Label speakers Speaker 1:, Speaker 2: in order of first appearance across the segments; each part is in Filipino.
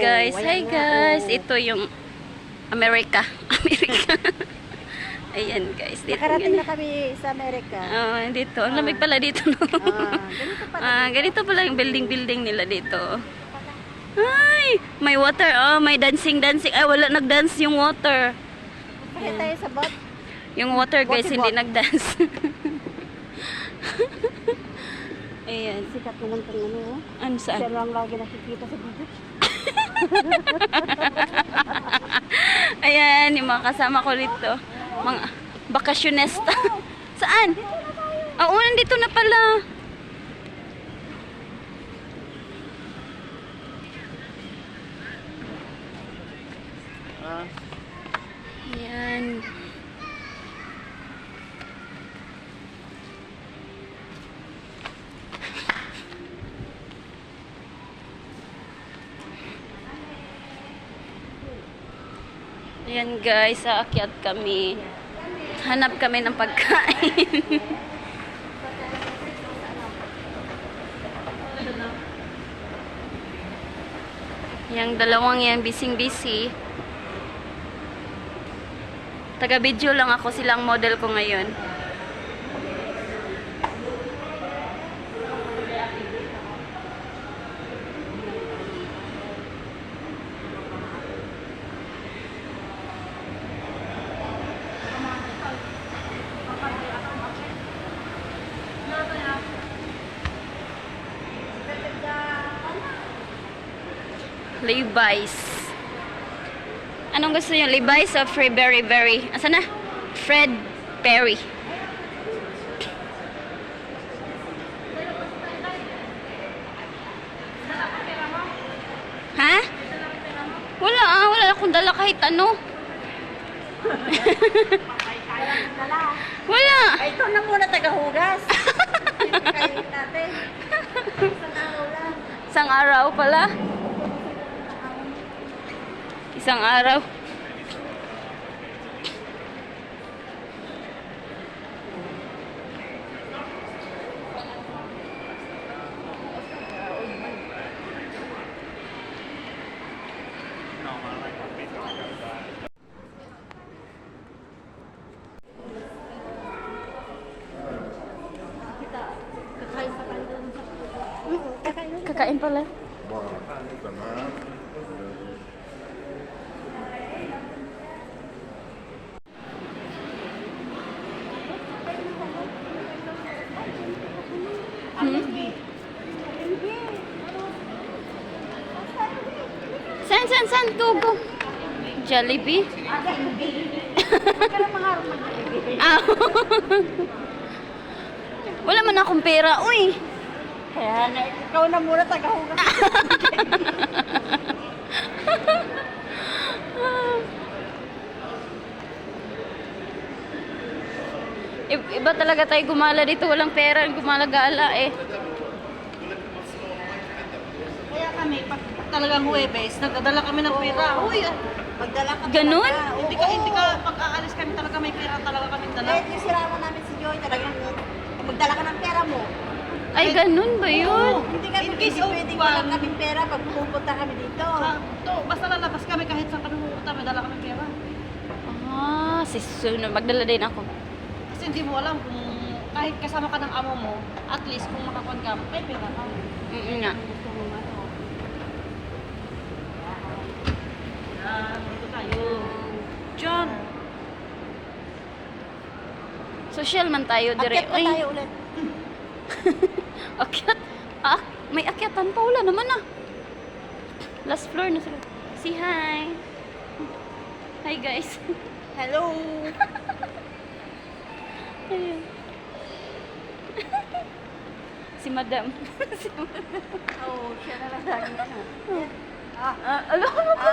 Speaker 1: guys.
Speaker 2: wala
Speaker 1: Hi
Speaker 2: nga,
Speaker 1: guys.
Speaker 2: oh.
Speaker 1: Ito yung Amerika. Amerika. Ayan guys. Dito
Speaker 2: Nakarating
Speaker 1: yun.
Speaker 2: na kami sa Amerika.
Speaker 1: Dito. Ang lamig pala dito. No?
Speaker 2: Ganito pala.
Speaker 1: Ganito pala yung building nila dito. Ay, may water. May dancing. Ay, wala nag-dance yung water.
Speaker 2: Kaya tayo sa bot.
Speaker 1: Yung water guys,
Speaker 2: Bote
Speaker 1: hindi
Speaker 2: bot.
Speaker 1: nag-dance. Ayan.
Speaker 2: Sikat naman itong ano.
Speaker 1: Ano
Speaker 2: Siya
Speaker 1: saan?
Speaker 2: lang lagi nakikita sa video.
Speaker 1: Ayan, yung mga kasama ko dito. Mga bakasyonesta. Saan? Oo, nandito na pala. Ayan. Ayan guys, aakyat kami. Hanap kami ng pagkain. Yang dalawang yan, busy. Taga-video lang ako, silang model ko ngayon. Levi's. Anong gusto niyo? Levi's o Fred Berry? Asa na? Fred Perry. Ha? Wala akong dala kahit ano. Wala.
Speaker 2: Ay, ito na muna tagahugas. Kainin natin. Isang araw lang.
Speaker 1: Isang araw pala. Isang araw. Kakain pala. San? Go. Jollibee? Wala man akong pera. Uy!
Speaker 2: Kaya na, ikaw na muna tagahugas.
Speaker 1: Iba talaga tayo gumala dito. Walang pera. Gumala-gala eh.
Speaker 2: Kaya kami, pag talagang Huwebes, nagdadala kami ng pera. Uy, magdala ka
Speaker 1: Ganun?
Speaker 2: talaga. Hindi ka, pag aalis kami talaga may pera talaga kami dala. Eh, yung sirama namin si Joy, talagang magdala ka ng pera mo.
Speaker 1: Ay, ganun ba yun?
Speaker 2: Hindi kami pwedeng wala kaming pera pag pupunta kami dito.
Speaker 3: Basta lalabas kami kahit saan kami pupunta, may dala kami pera.
Speaker 1: Magdala din ako.
Speaker 3: Kasi hindi mo alam kung kahit kasama ka ng amo mo, at least kung makakuan ka, may pera ka.
Speaker 1: Nga.
Speaker 3: Dito tayo. John!
Speaker 1: Social man tayo dire.
Speaker 2: Akyat na tayo ulit.
Speaker 1: Akyat? May akyatan pa. Wala naman ah. Last floor na sila. Say hi. Hi guys.
Speaker 2: Hello!
Speaker 1: Ayun. Si Madam.
Speaker 2: Oh, siya na lang lagi ano.
Speaker 1: Alam mo ko.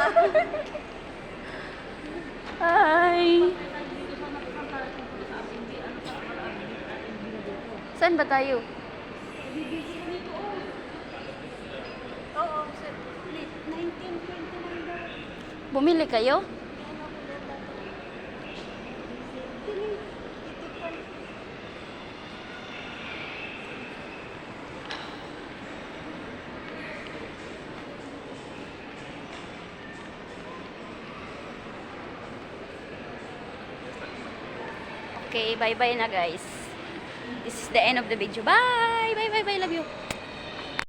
Speaker 1: Hi. Saan ba tayo?
Speaker 2: Oo, 1929
Speaker 1: Bumili kayo? Okay, bye-bye na guys. This is the end of the video. Bye! Bye, bye, bye. Love you.